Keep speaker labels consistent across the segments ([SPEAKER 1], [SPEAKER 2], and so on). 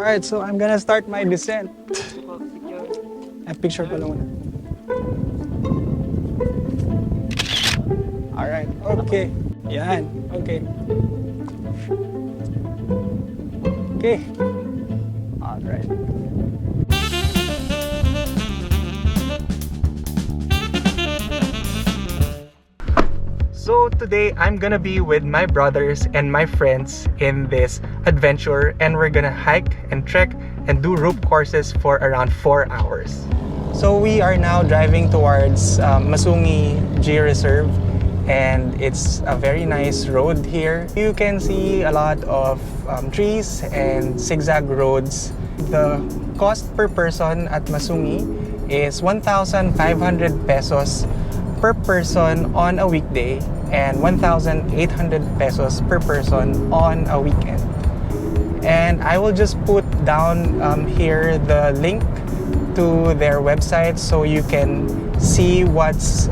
[SPEAKER 1] Alright, so I'm gonna start my descent. Picture ko lang muna. Alright, okay. Yan, okay. Okay. Alright. So today I'm gonna be with my brothers and my friends in this adventure, and we're gonna hike and trek and do rope courses for around 4 hours. So we are now driving towards Masungi Georeserve, and it's a very nice road here. You can see a lot of trees and zigzag roads. The cost per person at Masungi is 1,500 pesos per person on a weekday and 1,800 pesos per person on a weekend. And I will just put down here the link to their website so you can see what's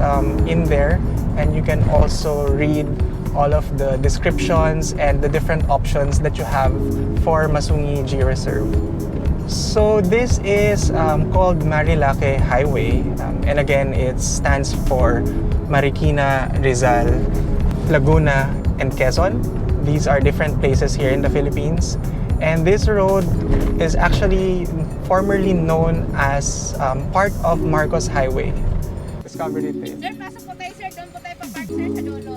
[SPEAKER 1] in there, and you can also read all of the descriptions and the different options that you have for Masungi Georeserve. So this is called Marilaque Highway, and again it stands for Marikina, Rizal, Laguna, and Quezon. These are different places here in the Philippines, and this road is actually formerly known as part of Marcos Highway. Discovered it.
[SPEAKER 2] Sir, pasok po tayo sir. Doon po tayo pa-park sir sa dulo.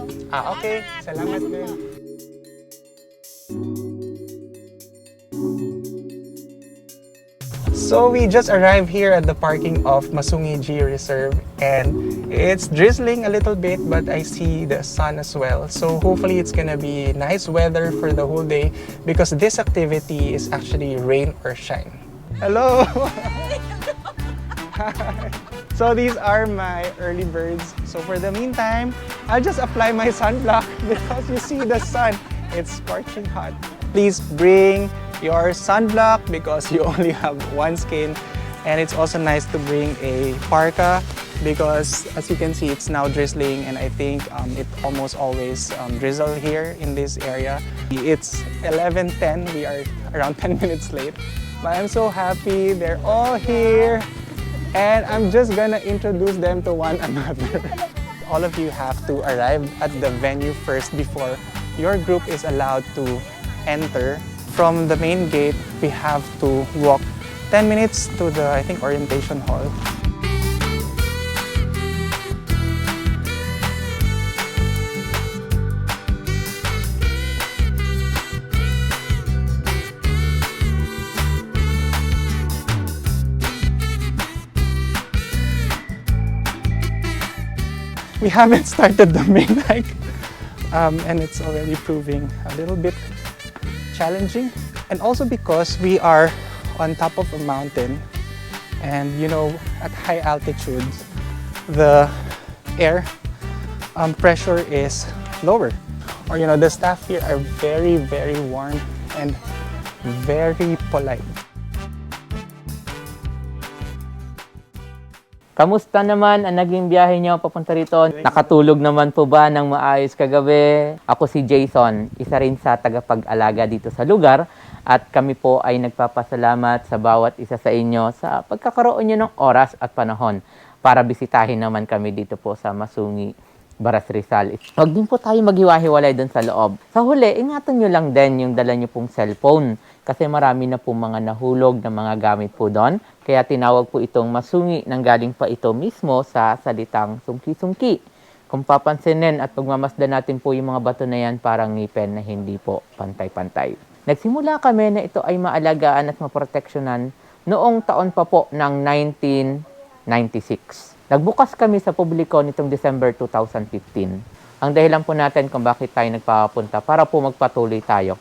[SPEAKER 1] Okay. Salamat din. So we just arrived here at the parking of Masungi Georeserve, and it's drizzling a little bit, but I see the sun as well. So hopefully it's gonna be nice weather for the whole day, because this activity is actually rain or shine. Hello! So these are my early birds. So for the meantime, I'll just apply my sunblock because you see the sun, it's scorching hot. Please bring your sunblock because you only have one skin, and it's also nice to bring a parka because as you can see it's now drizzling, and I think it almost always drizzle here in this area. It's 11:10, we are around 10 minutes late, but I'm so happy they're all here, and I'm just gonna introduce them to one another. All of you have to arrive at the venue first before your group is allowed to enter. From the main gate, we have to walk 10 minutes to the, I think, orientation hall. We haven't started the main hike, and it's already proving a little bit challenging, and also because we are on top of a mountain, and you know, at high altitudes the air pressure is lower, or you know, the staff here are very warm and very polite.
[SPEAKER 3] Kamusta naman ang naging biyahe niyo papunta rito? Nakatulog naman po ba ng maayos kagabi? Ako si Jason, isa rin sa tagapag-alaga dito sa lugar, at kami po ay nagpapasalamat sa bawat isa sa inyo sa pagkakaroon niyo ng oras at panahon para bisitahin naman kami dito po sa Masungi, Rizal. Huwag din po tayo maghiwa-hiwalay doon sa loob. Sa huli, ingatan nyo lang din yung dala nyo pong cellphone kasi marami na po mga nahulog na mga gamit po doon. Kaya tinawag po itong Masungi, nanggaling pa ito mismo sa salitang sungki-sungki. Kung papansinin at pagmamasdan natin po yung mga bato na yan, parang ngipin na hindi po pantay-pantay. Nagsimula kami na ito ay maalagaan at maproteksyonan noong taon pa po ng 1996. Nagbukas kami sa publiko nitong December 2015. Ang dahilan po natin kung bakit tayo nagpapunta para po magpatuloy tayo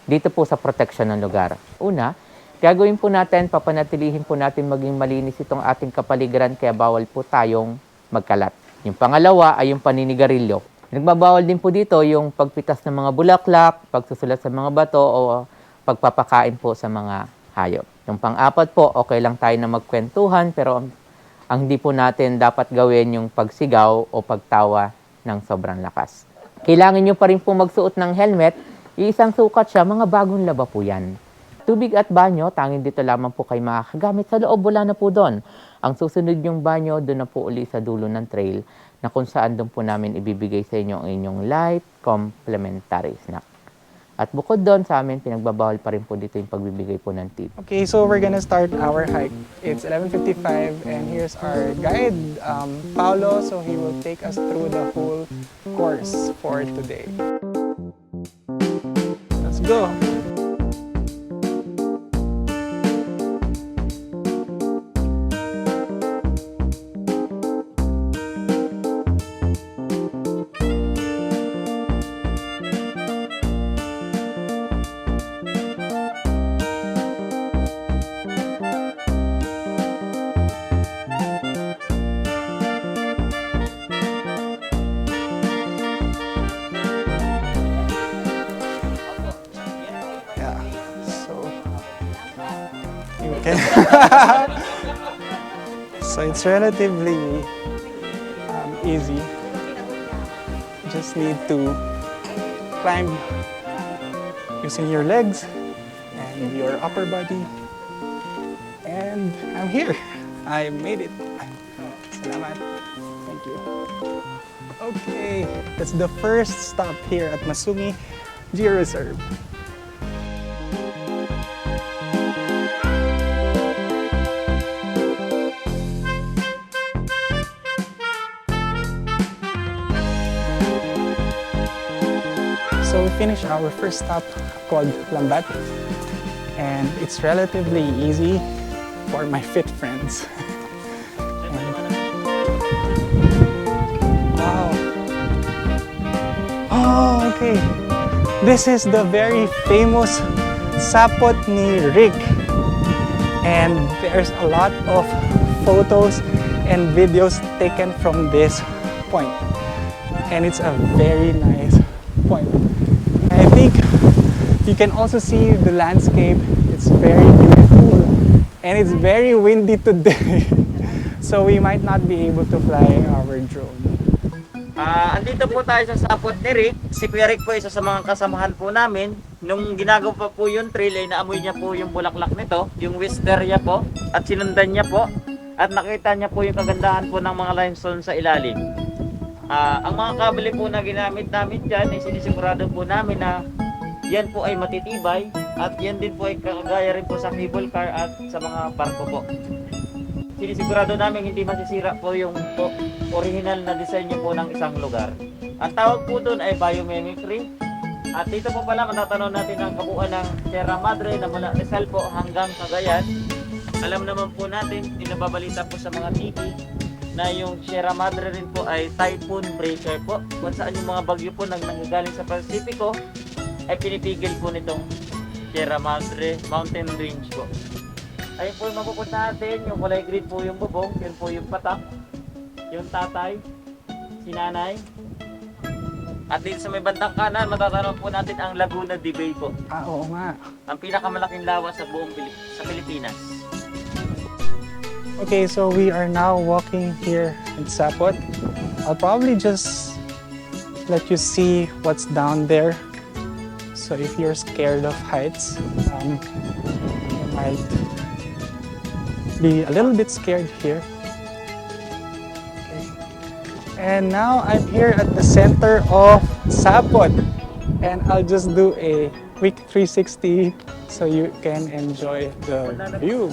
[SPEAKER 3] dito po sa proteksyon ng lugar. Una, gagawin po natin, papanatilihin po natin maging malinis itong ating kapaligiran, kaya bawal po tayong magkalat. Yung pangalawa ay yung paninigarilyo. Nagbabawal din po dito yung pagpitas ng mga bulaklak, pagsusulat sa mga bato o pagpapakain po sa mga hayop. Yung pang-apat po, okay lang tayo na magkwentuhan, pero ang hindi po natin dapat gawin yung pagsigaw o pagtawa ng sobrang lakas. Kailangan nyo pa rin po magsuot ng helmet. Iisang sukat siya, mga bagong laba po yan. Tubig at banyo, tanging dito lamang po kayo makakagamit. Sa loob, wala na po doon. Ang susunod yung banyo, doon na po uli sa dulo ng trail na kung saan doon po namin ibibigay sa inyo ang inyong light complimentary snack. At bukod doon sa amin, pinagbabawal pa rin po dito yung pagbibigay po ng tip.
[SPEAKER 1] Okay, so we're gonna start our hike. It's 11:55 and here's our guide, Paolo. So he will take us through the whole course for today. Let's go! Okay. So it's relatively easy. Just need to climb using your legs and your upper body. And I'm here. I made it. Salamat. Thank you. Okay, that's the first stop here at Masungi Georeserve. So we finished our first stop called Lambat, and it's relatively easy for my fit friends. Wow. Oh, okay. This is the very famous Sapot ni Rick, and there's a lot of photos and videos taken from this point, and it's a very nice point. I think you can also see the landscape. It's very beautiful and it's very windy today. So we might not be able to fly our drone.
[SPEAKER 3] Andito po tayo sa Sapot ni Rick. Si Kuya Rick po isa sa mga kasamahan po namin. Nung ginagawa pa po yung trail ay naamoy niya po yung bulaklak nito, yung wisteria po, at sinundan niya po at nakita niya po yung kagandahan po ng mga limestone sa ilalim. Ang mga kabel po na ginamit namin dyan ay sinisigurado po namin na yan po ay matitibay at yan din po ay kagaya rin po sa cable car at sa mga barko po. Sinisigurado namin hindi masisira po yung original na design po ng isang lugar. Ang tawag po doon ay biomimicry. At dito po pala matatanaw natin ang kabuuan ng Sierra Madre na mula Rizal po hanggang Cagayan. Alam naman po natin, pinababalita po sa mga TV na yung Sierra Madre rin po ay typhoon breaker po. Kung saan yung mga bagyo po nanggagaling sa Pasipiko ay pinipigil po nitong Sierra Madre mountain range po. Ayun po yung mapupunta natin, yung kulay green po yung bubong, yun po yung Patak, yung Tatay, si Nanay. At dito sa may bandang kanan, matatanaw po natin ang Laguna de Bay po.
[SPEAKER 1] Oo nga.
[SPEAKER 3] Ang pinakamalaking lawa sa buong Pilipinas.
[SPEAKER 1] Okay, so we are now walking here in Sapot. I'll probably just let you see what's down there. So if you're scared of heights, you might be a little bit scared here. Okay. And now I'm here at the center of Sapot, and I'll just do a quick 360 so you can enjoy the view.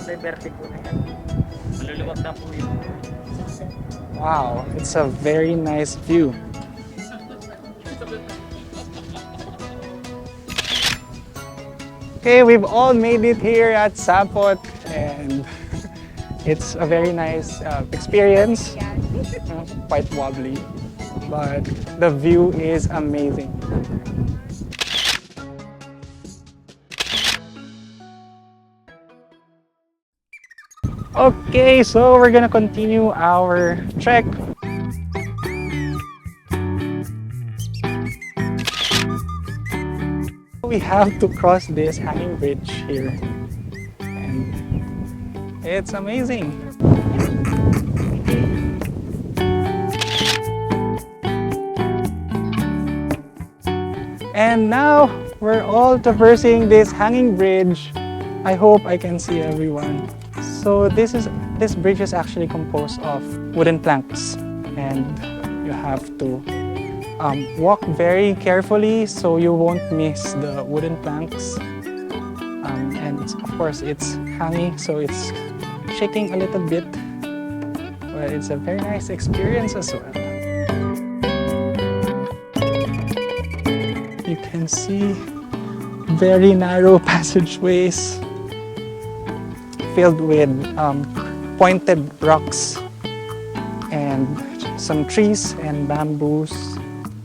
[SPEAKER 1] Wow, it's a very nice view. Okay, we've all made it here at Sapot, and it's a very nice experience. Quite wobbly, but the view is amazing. Okay, so we're gonna continue our trek. We have to cross this hanging bridge here, and it's amazing. And now we're all traversing this hanging bridge I hope I can see everyone. So this bridge is actually composed of wooden planks, and you have to walk very carefully so you won't miss the wooden planks. And of course it's hanging, so it's shaking a little bit, but it's a very nice experience as well. You can see very narrow passageways filled with pointed rocks and some trees and bamboos.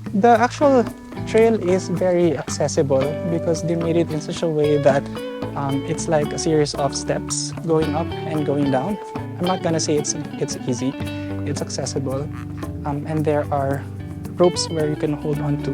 [SPEAKER 1] The actual trail is very accessible because they made it in such a way that it's like a series of steps going up and going down. I'm not gonna say it's easy. It's accessible, and there are ropes where you can hold on to.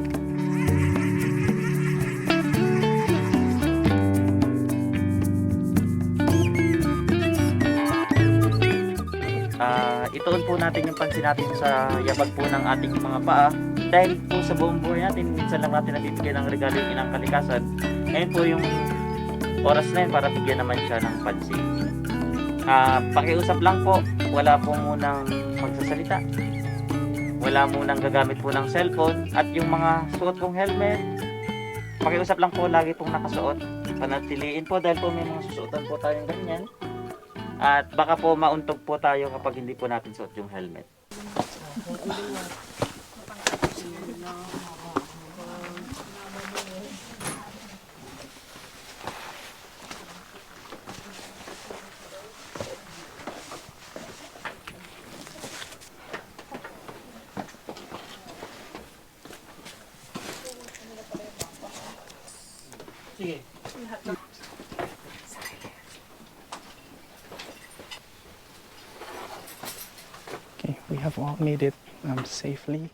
[SPEAKER 3] Ituon po natin yung pansin natin sa yabag po ng ating mga paa. Dahil po sa buong buhay natin, minsan lang natin nabibigyan ng regalo yung inang kalikasan. Ngayon po yung oras na yun para bigyan naman siya ng pansin. Pakiusap lang po, wala po munang magsasalita. Wala munang gagamit po ng cellphone. At yung mga suot pong helmet, pakiusap lang po, lagi pong nakasuot. Panatiliin po dahil po may mga susuotan po tayong ganyan. At baka po mauntog po tayo kapag hindi po natin suot yung helmet. Sige.
[SPEAKER 1] We have all made it safely.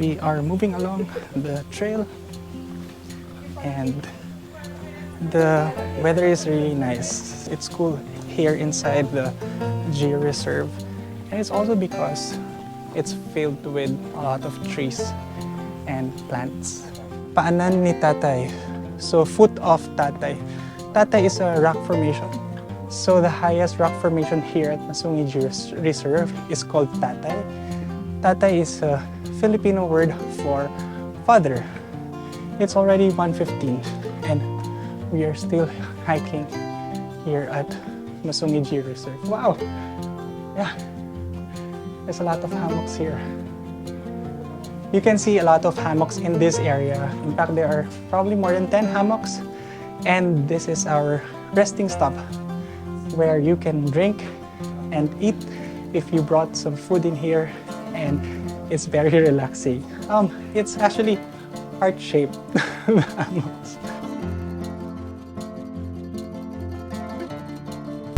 [SPEAKER 1] We are moving along the trail, and the weather is really nice. It's cool here inside the Georeserve, and it's also because it's filled with a lot of trees and plants. Paanan ni Tatay. So foot of Tatay. Tatay is a rock formation. So the highest rock formation here at Masungi Georeserve is called Tatay. Tatay is a Filipino word for father. It's already 1:15 and we are still hiking here at Masungi Georeserve. Wow! Yeah, there's a lot of hammocks here. You can see a lot of hammocks in this area. In fact, there are probably more than 10 hammocks, and this is our resting stop where you can drink and eat if you brought some food in here, and it's very relaxing. It's actually heart-shaped.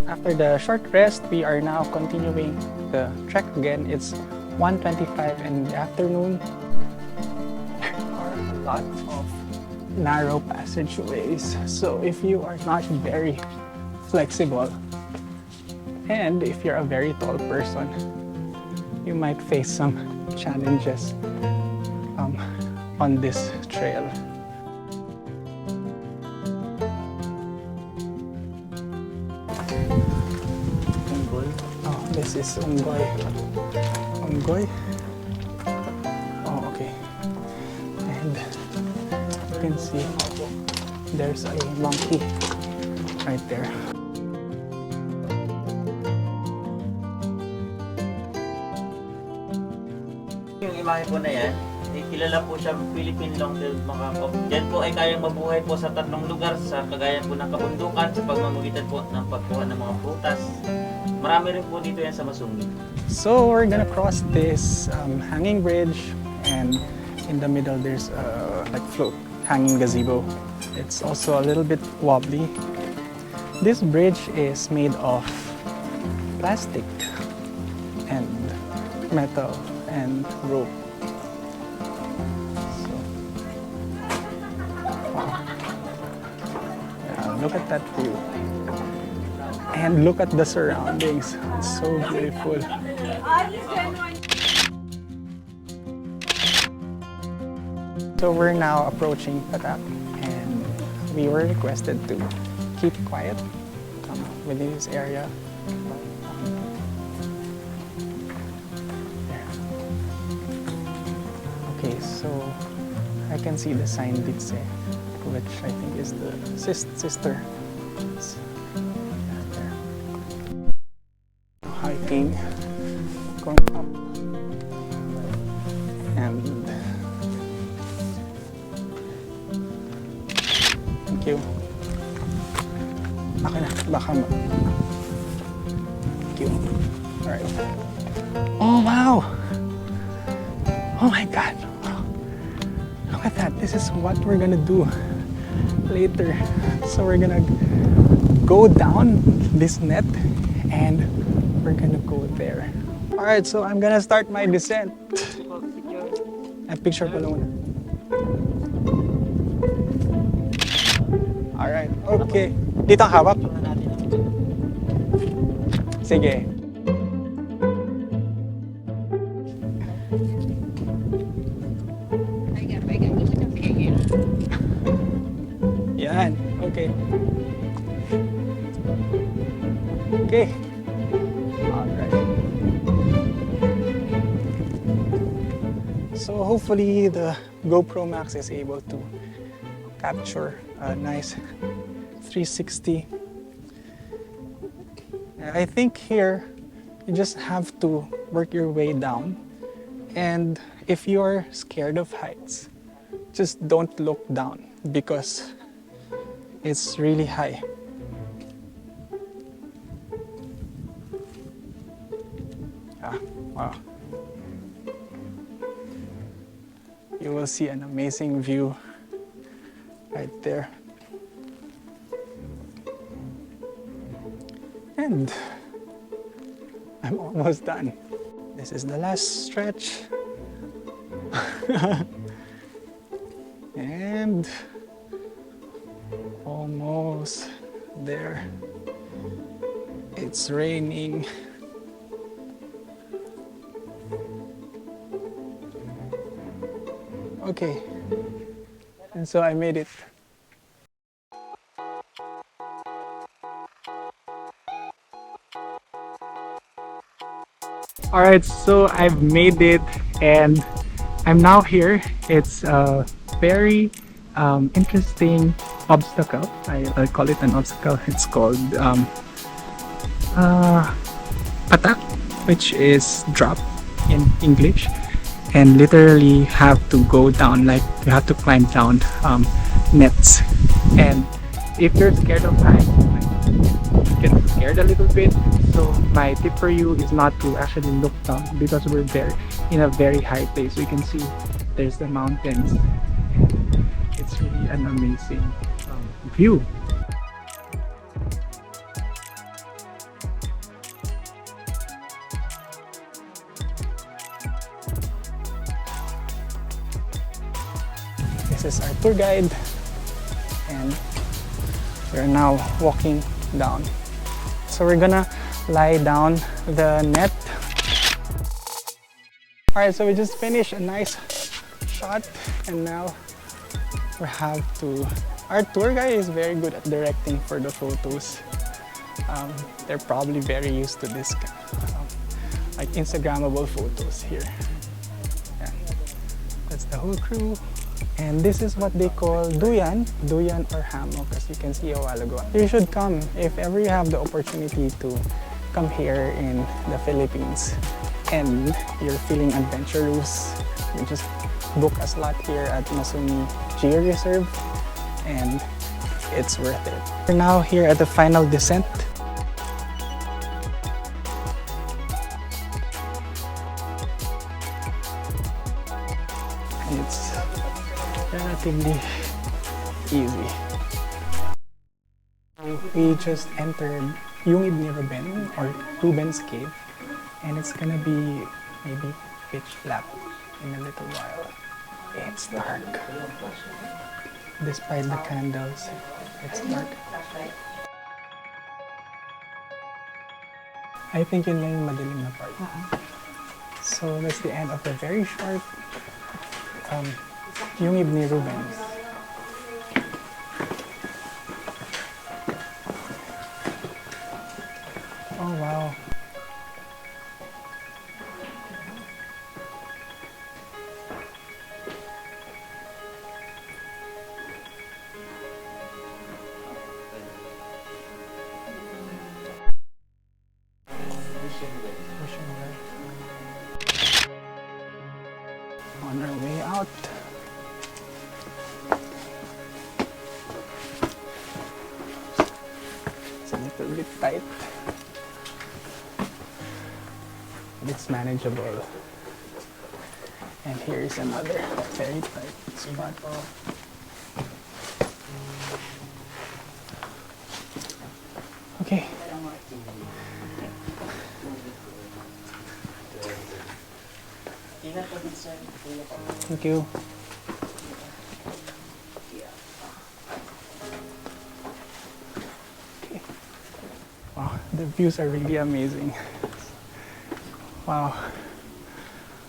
[SPEAKER 1] After the short rest, we are now continuing the trek again. It's 1:25 in the afternoon. There are a lot of narrow passageways, so if you are not very flexible, and if you're a very tall person, you might face some challenges on this trail.
[SPEAKER 3] Unggoy.
[SPEAKER 1] Oh, this is Unggoy. Unggoy? Oh, okay. And you can see there's a monkey right there.
[SPEAKER 3] Yung imahe po na yan, kilala po siya Philippine long-tailed macaque. Yan po ay kayang mabuhay po sa tatlong lugar, sa kagaya po ng kabundukan, sa pagmamagitan po ng pagkuha ng mga prutas. Marami rin po dito yan sa Masungi.
[SPEAKER 1] So we're gonna cross this hanging bridge, and in the middle there's a like float hanging gazebo. It's also a little bit wobbly. This bridge is made of plastic and metal and rope. So, wow. Yeah, look at that view. And look at the surroundings. It's so beautiful. So we're now approaching Patak, and we were requested to keep quiet within this area. There. Okay, so I can see the sign Ditse, which I think is the sister. There. Hiking, going up, and thank you. Baka na, baka ma... Thank you. Alright. Oh, wow! Oh my God! Look at that. This is what we're gonna do later. So we're gonna go down this net and we're gonna go there. Alright, so I'm gonna start my descent. Picture pa lang muna. Alright, okay. Dito ang hawak? Sige. Yan, okay. Okay. Alright. So hopefully the GoPro Max is able to capture a nice 360. I think here you just have to work your way down, and if you're scared of heights, just don't look down because it's really high. Ah, wow. You will see an amazing view right there. And I'm almost done. This is the last stretch. And almost there. It's raining. Okay. And so I made it. Alright, so I've made it and I'm now here. It's a very interesting obstacle. I call it an obstacle. It's called Patak, which is drop in English, and literally have to go down, like you have to climb down nets. And if you're scared of heights, you get scared a little bit. So my tip for you is not to actually look down because we're in a very high place. So you can see there's the mountains. It's really an amazing view. This is our tour guide, and we're now walking down. So we're gonna lie down the net. Alright, so we just finished a nice shot, and now we have to... Our tour guide is very good at directing for the photos. They're probably very used to this like Instagrammable photos here. Yeah. That's the whole crew. And this is what they call Duyan or Hammock, as you can see a while ago. You should come if ever you have the opportunity to come here in the Philippines and you're feeling adventurous. You just book a slot here at Masungi Georeserve and it's worth it. We're now here at the final descent. And it's relatively easy.
[SPEAKER 4] we just entered Yungib ni Ruben, or Ruben's cave, and it's gonna be maybe pitch black in a little while. It's dark. Despite the candles, it's dark. I think yun lang yung madilim na part. So that's the end of the very short Yungib ni Ruben. Oh wow. On our way out. It's a little bit tight, but it's manageable. And here is another very tight spot. Okay. Thank you. Okay. Wow, the views are really amazing. Wow.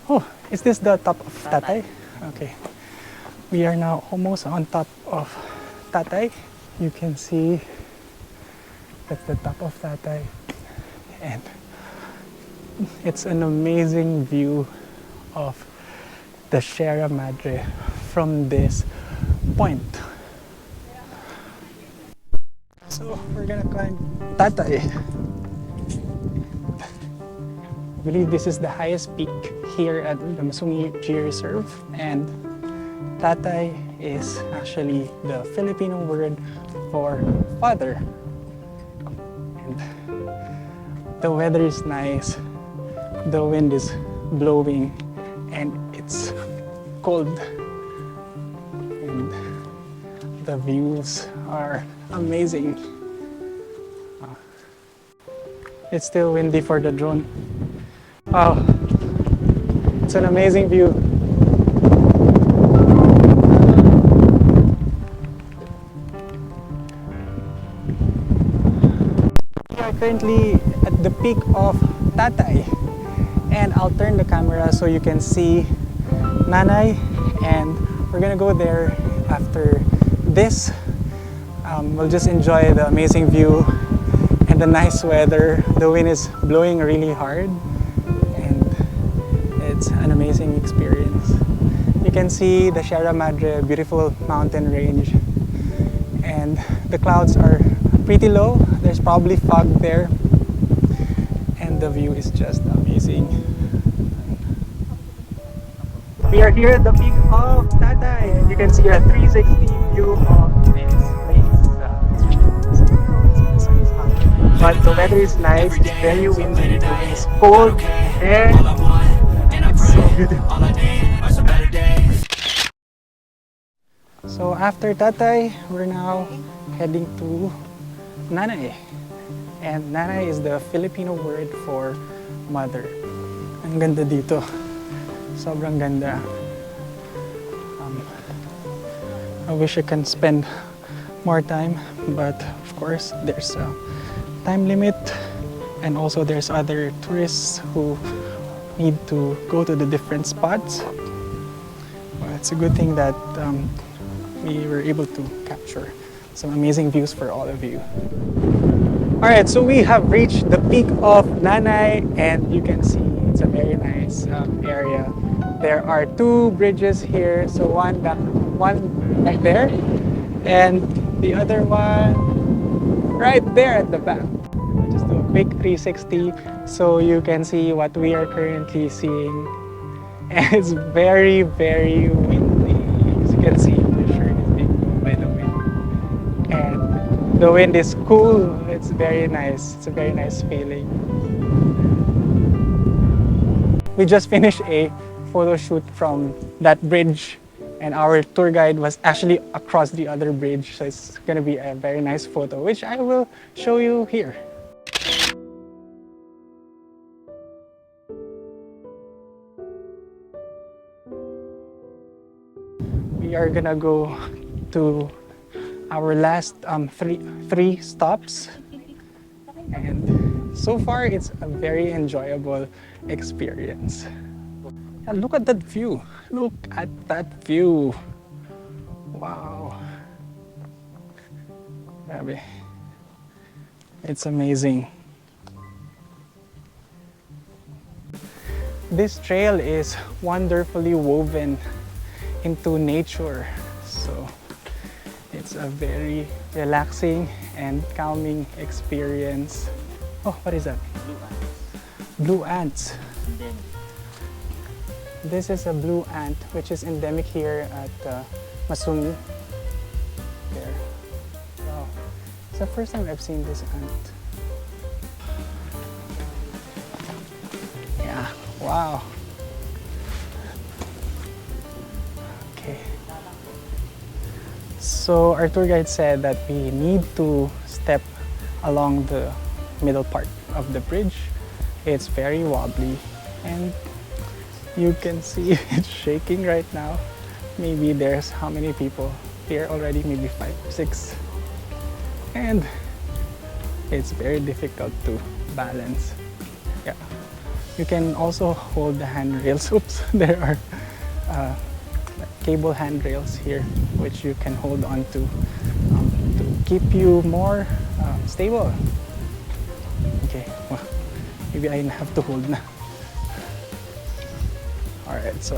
[SPEAKER 4] Oh, is this the top of Tatay? Okay. We are now almost on top of Tatay. You can see that's the top of Tatay. And it's an amazing view of the Sierra Madre from this point. So we're gonna climb Tatay. I believe this is the highest peak here at the Masungi Georeserve, and Tatay is actually the Filipino word for father. And the weather is nice, the wind is blowing, and it's cold, and the views are amazing. It's still windy for the drone. Wow, it's an amazing view. We are currently at the peak of Tatay, and I'll turn the camera so you can see Nanay, and we're gonna go there after this. We'll just enjoy the amazing view and the nice weather. The wind is blowing really hard, and it's an amazing experience. You can see the Sierra Madre, beautiful mountain range, and the clouds are pretty low. There's probably fog there, and the view is just amazing. We are here at the peak of Tatay, and you can see a 360 view of this place. But the weather is nice, it's very windy, the wind is cold, and it's so beautiful. So after Tatay, we're now heading to Nanay. And Nanay is the Filipino word for mother. Ang ganda dito. Sobrang ganda. I wish I can spend more time, but of course there's a time limit, and also there's other tourists who need to go to the different spots. Well, it's a good thing that we were able to capture some amazing views for all of you. Alright, so we have reached the peak of Nanay, and you can see it's a very nice area. There are two bridges here, so one back there, and the other one right there at the back. I'll just do a quick 360 so you can see what we are currently seeing. And it's very, very windy. As you can see, my shirt is being blown by the wind. And the wind is cool. It's very nice. It's a very nice feeling. We just finished a photo shoot from that bridge And our tour guide was actually across the other bridge, so it's gonna be a very nice photo, which I will show you here. We are gonna go to our last three stops, and so far it's a very enjoyable experience. And look at that view. Look at that view. Wow. Grabe. It's amazing. This trail is wonderfully woven into nature. So it's a very relaxing and calming experience. Oh, what is that? Blue ants. This is a blue ant, which is endemic here at Masungi. There. Wow. It's the first time I've seen this ant. Yeah. Wow. Okay. So our tour guide said that we need to step along the middle part of the bridge. It's very wobbly, and you can see it's shaking right now. Maybe there's how many people here already? Maybe 5, 6. And it's very difficult to balance. Yeah. You can also hold the handrails. Oops, there are cable handrails here, which you can hold on to keep you more stable. Okay, well, maybe I have to hold na. Alright, so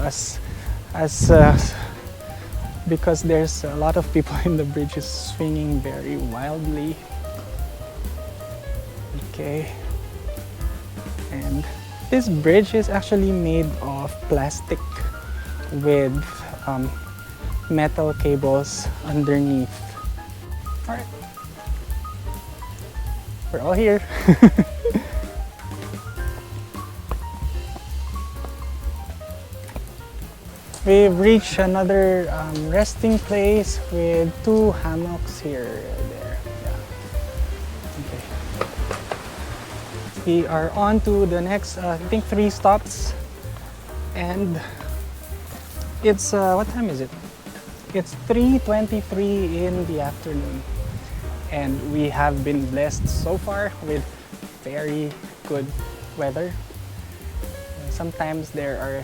[SPEAKER 4] because there's a lot of people in the bridge, is swinging very wildly. Okay. And this bridge is actually made of plastic with metal cables underneath. Alright. We're all here. We've reached another resting place with 2 hammocks here. There. Yeah. Okay. We are on to the next, I think 3 stops. And it's, what time is it? It's 3:23 in the afternoon. And we have been blessed so far with very good weather. Sometimes there's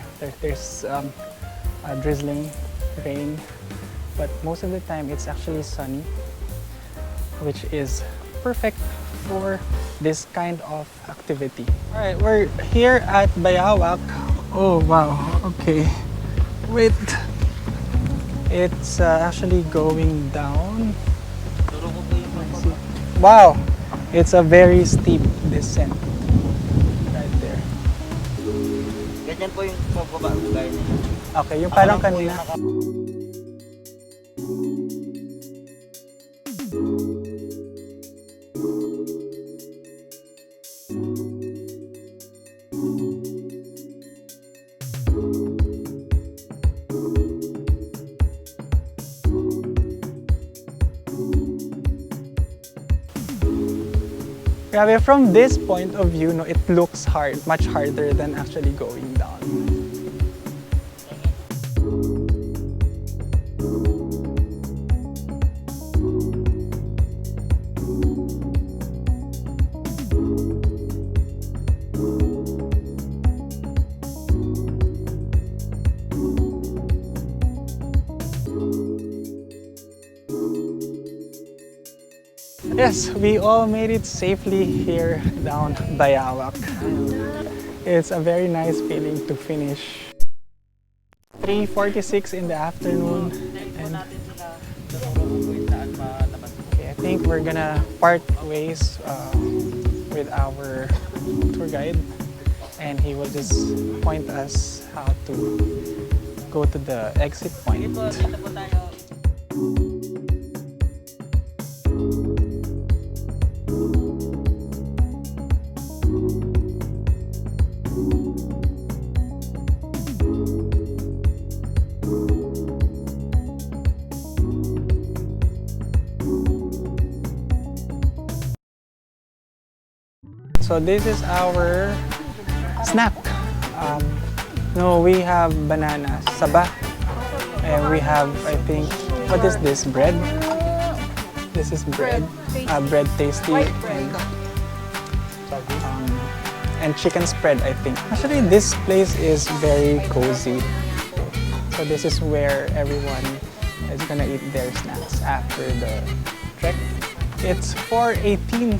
[SPEAKER 4] drizzling rain, but most of the time it's actually sunny, which is perfect for this kind of activity. All right, we're here at Bayawak. Oh wow, okay. Wait, it's actually going down. Wow, it's a very steep descent right there.
[SPEAKER 5] Ganyan po yung pababa ang gaya niya.
[SPEAKER 4] Okay, yung parang kanina. Grabe, from this point of view, no, it looks hard, much harder than actually going down. Yes, we all made it safely here down Bayawak. It's a very nice feeling to finish. 3:46 in the afternoon, and okay, I think we're gonna part ways with our tour guide, and he will just point us how to go to the exit point.
[SPEAKER 5] Dito po tayo.
[SPEAKER 4] So this is our snack. No, we have bananas, saba, and we have, I think, what is this? Bread. This is bread. Bread tasty and chicken spread, I think. Actually, this place is very cozy. So this is where everyone is gonna eat their snacks after the trek. It's 4:18.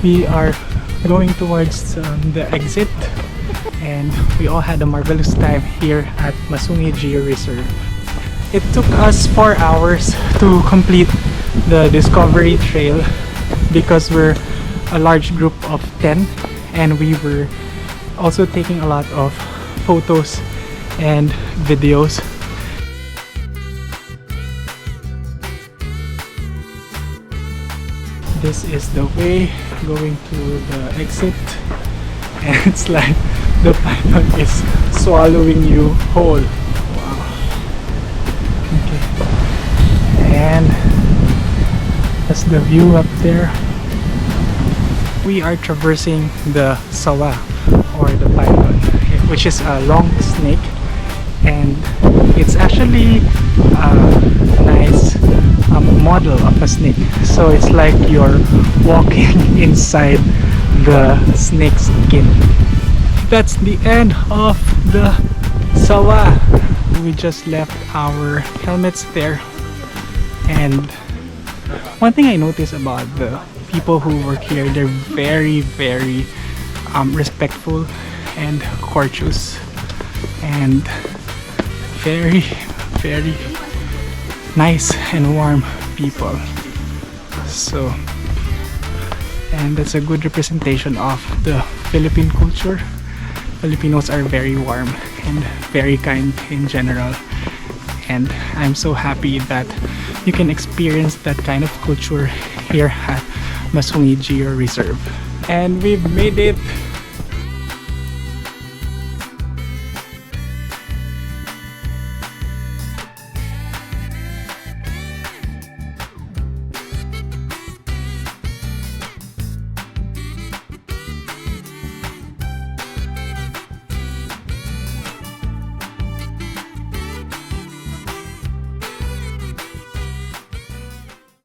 [SPEAKER 4] We are going towards the exit, and we all had a marvelous time here at Masungi Georeserve. It took us 4 hours to complete the Discovery Trail because we're a large group of 10 and we were also taking a lot of photos and videos. This is the way going to the exit, and it's like the python is swallowing you whole. Wow. Okay. And that's the view up there. We are traversing the Sawa, or the python, which is a long snake, and it's actually a nice model of a snake. So it's like you're walking inside the snake's skin. That's the end of the Sawa. We just left our helmets there, and one thing I noticed about the people who work here, they're very respectful and courteous and very nice and warm people. So, and that's a good representation of the Philippine culture. Filipinos are very warm and very kind in general, and I'm so happy that you can experience that kind of culture here at Masungi Georeserve. And we've made it